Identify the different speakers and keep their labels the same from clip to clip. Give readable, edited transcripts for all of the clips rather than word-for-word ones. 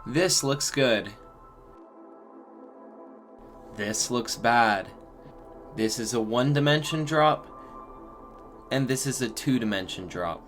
Speaker 1: This looks good. This looks bad. This is a 1-dimension drop, and this is a 2-dimension drop.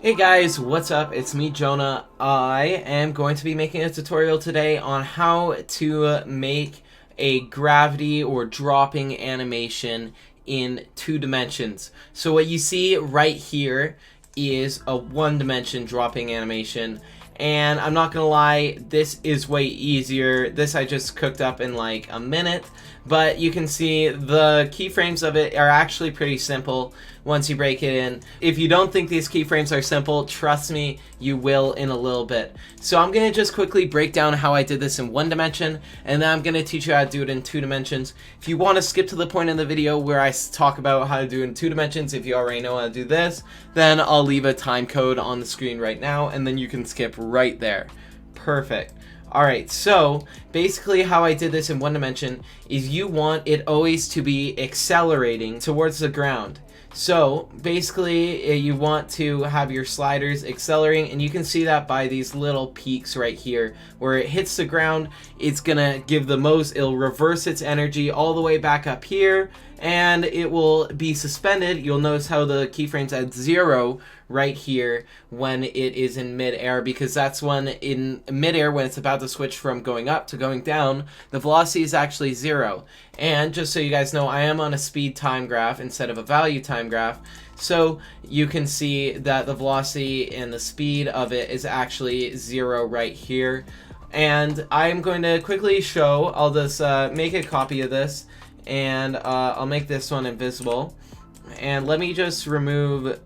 Speaker 1: Hey guys, what's up? It's me, Jonah. I am going to be making a tutorial today on how to make a gravity or dropping animation in 2 dimensions. So what you see right here is a 1-dimension dropping animation, and I'm not gonna lie, this is way easier. This I just cooked up in like a minute, but you can see the keyframes of it are actually pretty simple once you break it in. If you don't think these keyframes are simple, trust me, you will in a little bit. So I'm gonna just quickly break down how I did this in 1 dimension, and then I'm gonna teach you how to do it in 2 dimensions. If you want to skip to the point in the video where I talk about how to do it in 2 dimensions, if you already know how to do this, then I'll leave a time code on the screen right now, and then you can skip right there. Perfect. Alright, so basically how I did this in 1 dimension is you want it always to be accelerating towards the ground. So basically you want to have your sliders accelerating, and you can see that by these little peaks right here. Where it hits the ground, it's gonna give the most, it'll reverse its energy all the way back up here, and it will be suspended. You'll notice how the keyframe's at 0 right here when it is in mid-air, because that's when in mid-air, when it's about to switch from going up to going down, the velocity is actually 0. And just so you guys know, I am on a speed time graph instead of a value time graph, so you can see that the velocity and the speed of it is actually 0 right here. And I'm going to quickly show, I'll just make a copy of this, and I'll make this one invisible. And let me just remove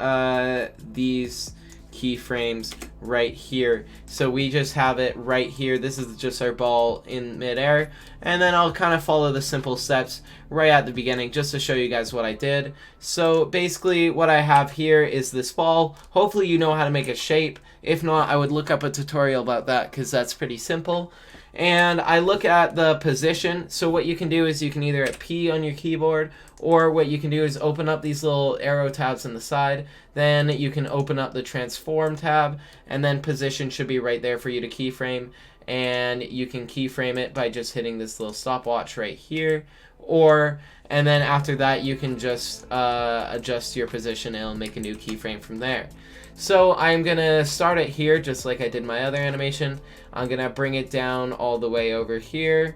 Speaker 1: these keyframes right here. So we just have it right here. This is just our ball in midair. And then I'll kind of follow the simple steps right at the beginning just to show you guys what I did. So basically what I have here is this ball. Hopefully you know how to make a shape. If not, I would look up a tutorial about that because that's pretty simple. And I look at the position. So what you can do is you can either hit P on your keyboard, or what you can do is open up these little arrow tabs on the side. Then you can open up the transform tab, and then position should be right there for you to keyframe. And you can keyframe it by just hitting this little stopwatch right here. And then after that you can just adjust your position and it'll make a new keyframe from there. So I'm gonna start it here just like I did my other animation. I'm gonna bring it down all the way over here,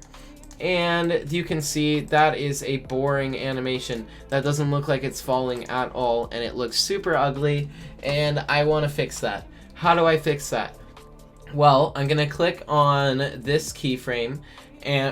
Speaker 1: and you can see that is a boring animation. That doesn't look like it's falling at all, and it looks super ugly, and I want to fix that. How do I fix that? Well, I'm gonna click on this keyframe,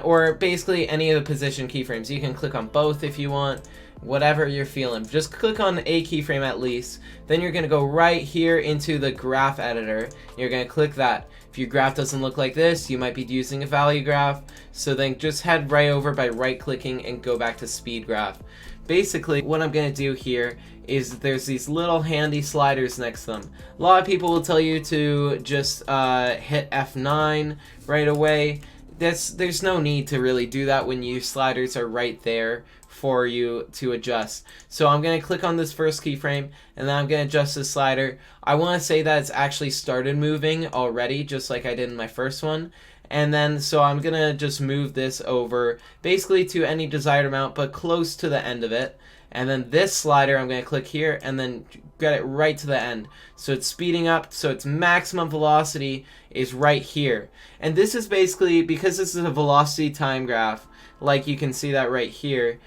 Speaker 1: or basically any of the position keyframes. You can click on both if you want, whatever you're feeling. Just click on a keyframe at least. Then you're gonna go right here into the graph editor. You're gonna click that. If your graph doesn't look like this, you might be using a value graph. So then just head right over by right clicking and go back to speed graph. Basically what I'm gonna do here is there's these little handy sliders next to them. A lot of people will tell you to just hit F9 right away. There's no need to really do that when your sliders are right there for you to adjust. So I'm going to click on this first keyframe, and then I'm going to adjust the slider. I want to say that it's actually started moving already, just like I did in my first one. And then so I'm going to just move this over basically to any desired amount, but close to the end of it. And then this slider, I'm going to click here and then get it right to the end. So it's speeding up, so its maximum velocity is right here. And this is basically, because this is a velocity time graph, like you can see that right here,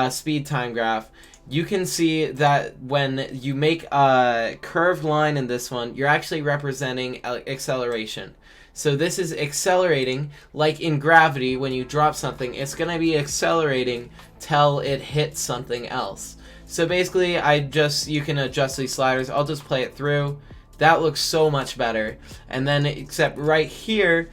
Speaker 1: speed time graph, you can see that when you make a curved line in this one, you're actually representing acceleration. So this is accelerating, like in gravity, when you drop something, it's going to be accelerating till it hits something else. So basically, you can adjust these sliders. I'll just play it through. That looks so much better. And then, except right here,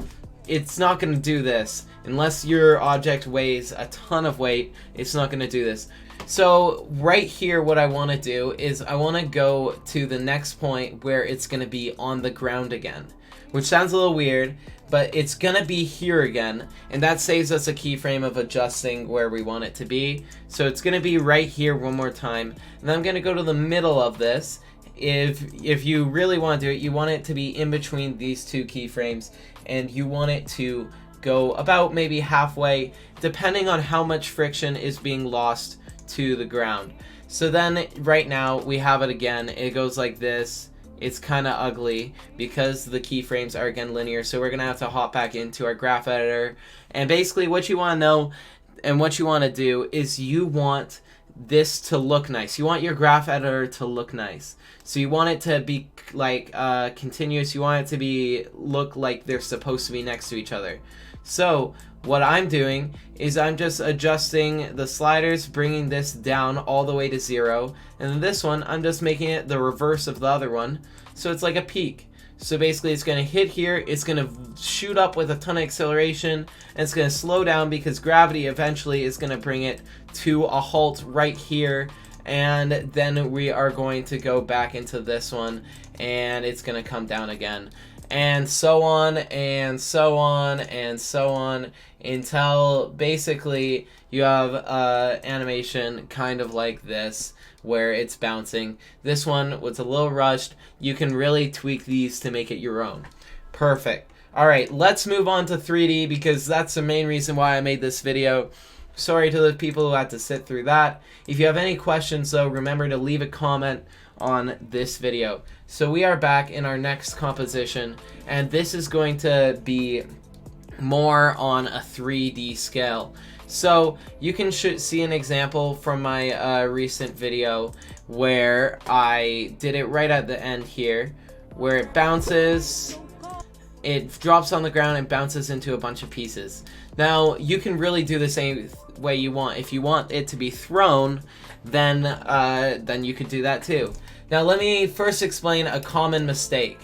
Speaker 1: it's not going to do this. Unless your object weighs a ton of weight, it's not going to do this. So right here, what I want to do is I want to go to the next point where it's going to be on the ground again. Which sounds a little weird, but it's gonna be here again, and that saves us a keyframe of adjusting where we want it to be. So it's gonna be right here one more time, and then I'm gonna go to the middle of this, if you really want to do it, you want it to be in between these two keyframes, and you want it to go about maybe halfway, depending on how much friction is being lost to the ground. So then right now we have it again. It goes like this. It's kind of ugly because the keyframes are again linear, so we're gonna have to hop back into our graph editor. And basically what you want to know and what you want to do is you want this to look nice. You want your graph editor to look nice. So you want it to be like continuous. You want it to be look like they're supposed to be next to each other. So what I'm doing is I'm just adjusting the sliders, bringing this down all the way to 0. And then this one, I'm just making it the reverse of the other one. So it's like a peak. So basically it's going to hit here, it's going to shoot up with a ton of acceleration, and it's going to slow down because gravity eventually is going to bring it to a halt right here. And then we are going to go back into this one, and it's going to come down again. And so on, and so on, and so on, until basically you have animation kind of like this, where it's bouncing. This one was a little rushed. You can really tweak these to make it your own. Perfect. Alright, let's move on to 3D, because that's the main reason why I made this video. Sorry to the people who had to sit through that. If you have any questions, though, remember to leave a comment on this video. So we are back in our next composition, and this is going to be more on a 3D scale. So you can see an example from my recent video where I did it right at the end here, where it bounces, it drops on the ground and bounces into a bunch of pieces. Now you can really do the same way you want. If you want it to be thrown, then you could do that too. Now let me first explain a common mistake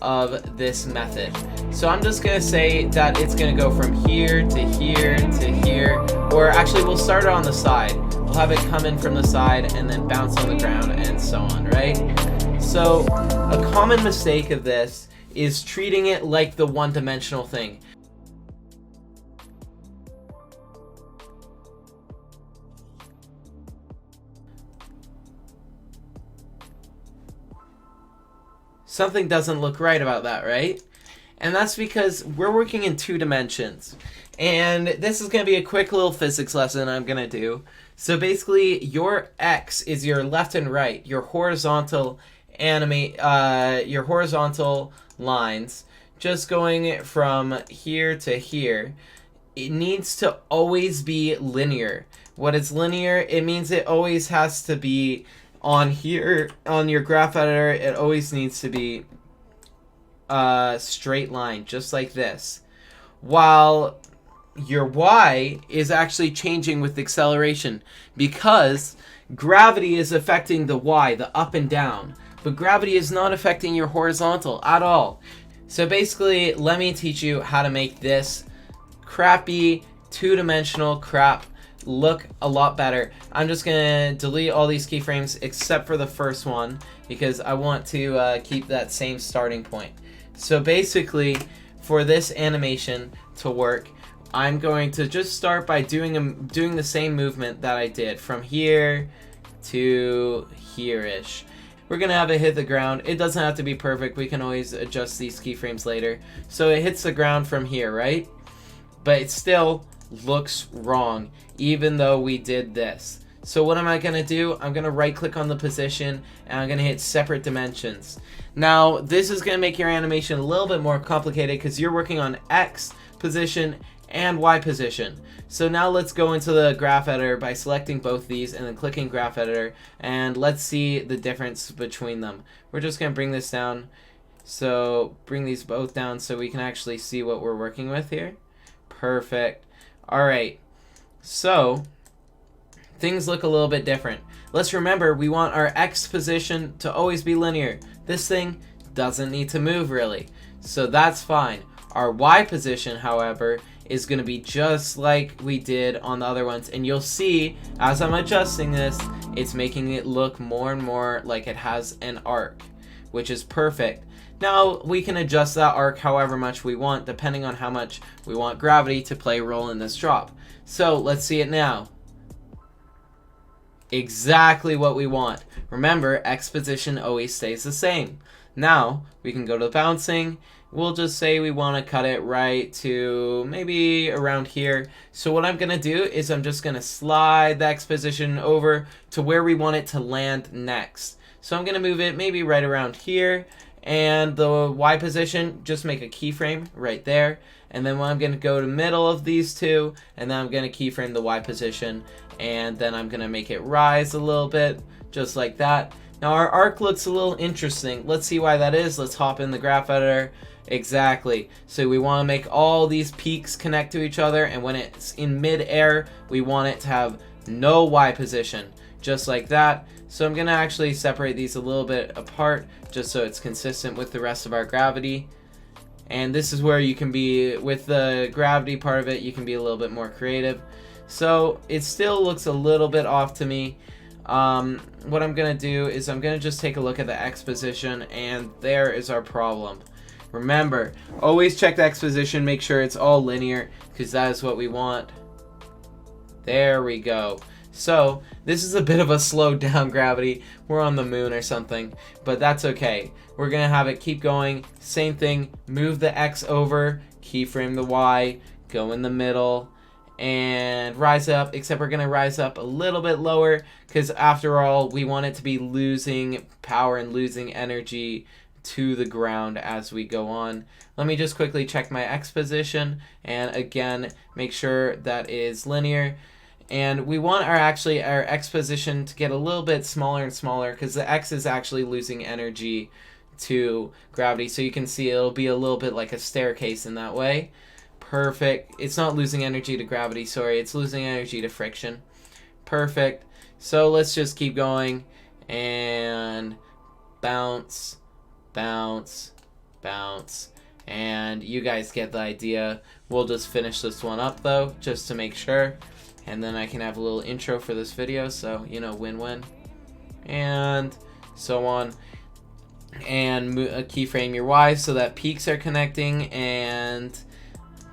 Speaker 1: of this method. So I'm just gonna say that it's gonna go from here to here to here, or actually we'll start it on the side. We'll have it come in from the side and then bounce on the ground and so on, right? So a common mistake of this is treating it like the one-dimensional thing. Something doesn't look right about that, right? And that's because we're working in 2 dimensions. And this is going to be a quick little physics lesson I'm going to do. So basically, your X is your left and right, your horizontal your horizontal lines, just going from here to here. It needs to always be linear. What is linear? It means it always has to be on here, on your graph editor, it always needs to be a straight line, just like this. While your Y is actually changing with acceleration, because gravity is affecting the Y, the up and down, but gravity is not affecting your horizontal at all. So basically, let me teach you how to make this crappy 2-dimensional crap look a lot better. I'm just gonna delete all these keyframes except for the first one, because I want to keep that same starting point. So basically, for this animation to work, I'm going to just start by doing the same movement that I did from here to here-ish. We're gonna have it hit the ground. It doesn't have to be perfect. We can always adjust these keyframes later. So it hits the ground from here, right? But it still looks wrong, even though we did this. So what am I gonna do? I'm gonna right click on the position and I'm gonna hit separate dimensions. Now this is gonna make your animation a little bit more complicated because you're working on X position and Y position. So now let's go into the graph editor by selecting both these and then clicking graph editor, and let's see the difference between them. We're just gonna bring this down, so bring these both down so we can actually see what we're working with here. Perfect. Alright, so things look a little bit different. Let's remember, we want our X position to always be linear. This thing doesn't need to move really, so that's fine. Our Y position, however, is going to be just like we did on the other ones, and you'll see as I'm adjusting this, it's making it look more and more like it has an arc, which is perfect. Now we can adjust that arc however much we want, depending on how much we want gravity to play a role in this drop. So let's see it now. Exactly what we want. Remember, X position always stays the same. Now, we can go to bouncing. We'll just say we want to cut it right to maybe around here. So what I'm going to do is I'm just going to slide the X position over to where we want it to land next. So I'm going to move it maybe right around here. And the Y position, just make a keyframe right there. And then I'm going to go to middle of these two, and then I'm going to keyframe the Y position, and then I'm going to make it rise a little bit, just like that. Now our arc looks a little interesting. Let's see why that is. Let's hop in the graph editor. Exactly. So we want to make all these peaks connect to each other, and when it's in mid-air, we want it to have no Y position, just like that. So I'm going to actually separate these a little bit apart, just so it's consistent with the rest of our gravity. And this is where you can be, with the gravity part of it, you can be a little bit more creative. So it still looks a little bit off to me. What I'm going to do is I'm going to just take a look at the X position, and there is our problem. Remember, always check the X position, make sure it's all linear, because that is what we want. There we go. So this is a bit of a slowed down gravity. We're on the moon or something, but that's okay. We're gonna have it keep going. Same thing, move the X over, keyframe the Y, go in the middle, and rise up, except we're gonna rise up a little bit lower, because after all, we want it to be losing power and losing energy to the ground as we go on. Let me just quickly check my X position, and again, make sure that is linear. And we want our X position to get a little bit smaller and smaller, because the X is actually losing energy to gravity. So you can see it'll be a little bit like a staircase in that way. Perfect. It's not losing energy to gravity, sorry. It's losing energy to friction. Perfect. So let's just keep going. And bounce, bounce, bounce. And you guys get the idea. We'll just finish this one up, though, just to make sure. And then I can have a little intro for this video, so, you know, win-win. And so on. And keyframe your Y so that peaks are connecting, and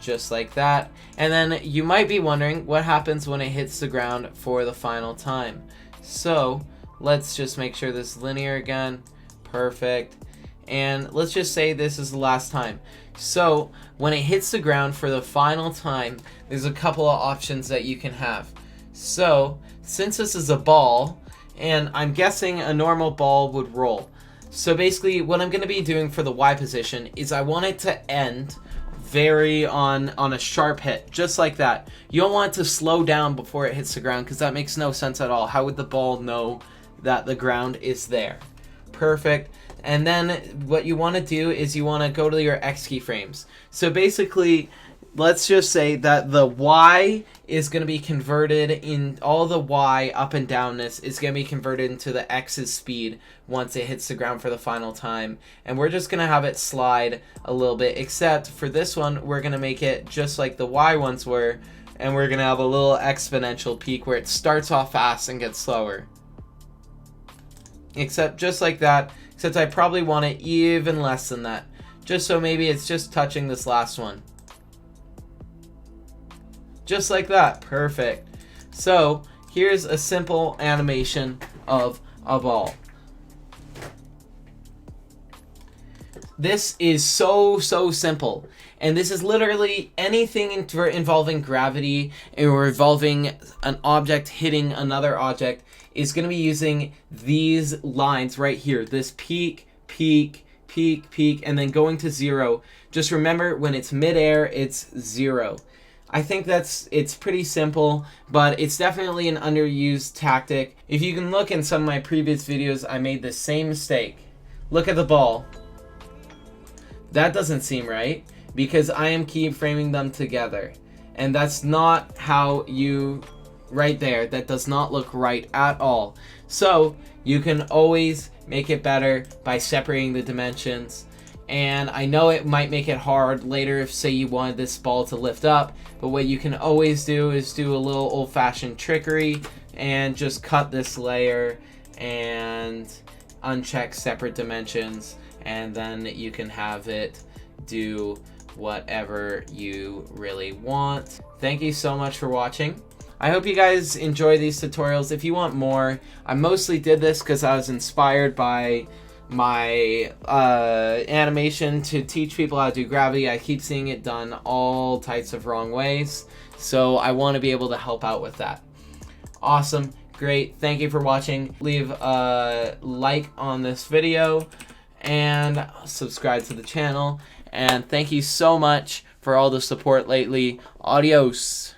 Speaker 1: just like that. And then you might be wondering what happens when it hits the ground for the final time. So let's just make sure this is linear again. Perfect. And let's just say this is the last time. So when it hits the ground for the final time, there's a couple of options that you can have. So since this is a ball, and I'm guessing a normal ball would roll. So basically what I'm going to be doing for the Y position is I want it to end very on a sharp hit, just like that. You don't want it to slow down before it hits the ground, because that makes no sense at all. How would the ball know that the ground is there? Perfect. And then what you want to do is you want to go to your X keyframes. So basically, let's just say that the Y is going to be converted in, all the Y up and downness is going to be converted into the X's speed once it hits the ground for the final time. And we're just going to have it slide a little bit, except for this one, we're going to make it just like the Y ones were, and we're going to have a little exponential peak where it starts off fast and gets slower. Except just like that. Except I probably want it even less than that. Just so maybe it's just touching this last one. Just like that. Perfect. So here's a simple animation of a ball. This is so simple. And this is literally anything involving gravity or involving an object hitting another object is going to be using these lines right here. This peak, peak, peak, peak, and then going to zero. Just remember, when it's midair, it's 0. I think it's pretty simple, but it's definitely an underused tactic. If you can look in some of my previous videos, I made the same mistake. Look at the ball. That doesn't seem right, because I am keyframing them together. And that's not how you... Right there, that does not look right at all. So you can always make it better by separating the dimensions. And I know it might make it hard later if, say, you wanted this ball to lift up, but what you can always do is do a little old-fashioned trickery and just cut this layer and uncheck separate dimensions, and then you can have it do whatever you really want. Thank you so much for watching. I hope you guys enjoy these tutorials. If you want more, I mostly did this because I was inspired by my animation to teach people how to do gravity. I keep seeing it done all types of wrong ways, so I want to be able to help out with that. Awesome, great, thank you for watching. Leave a like on this video and subscribe to the channel, and thank you so much for all the support lately. Adios.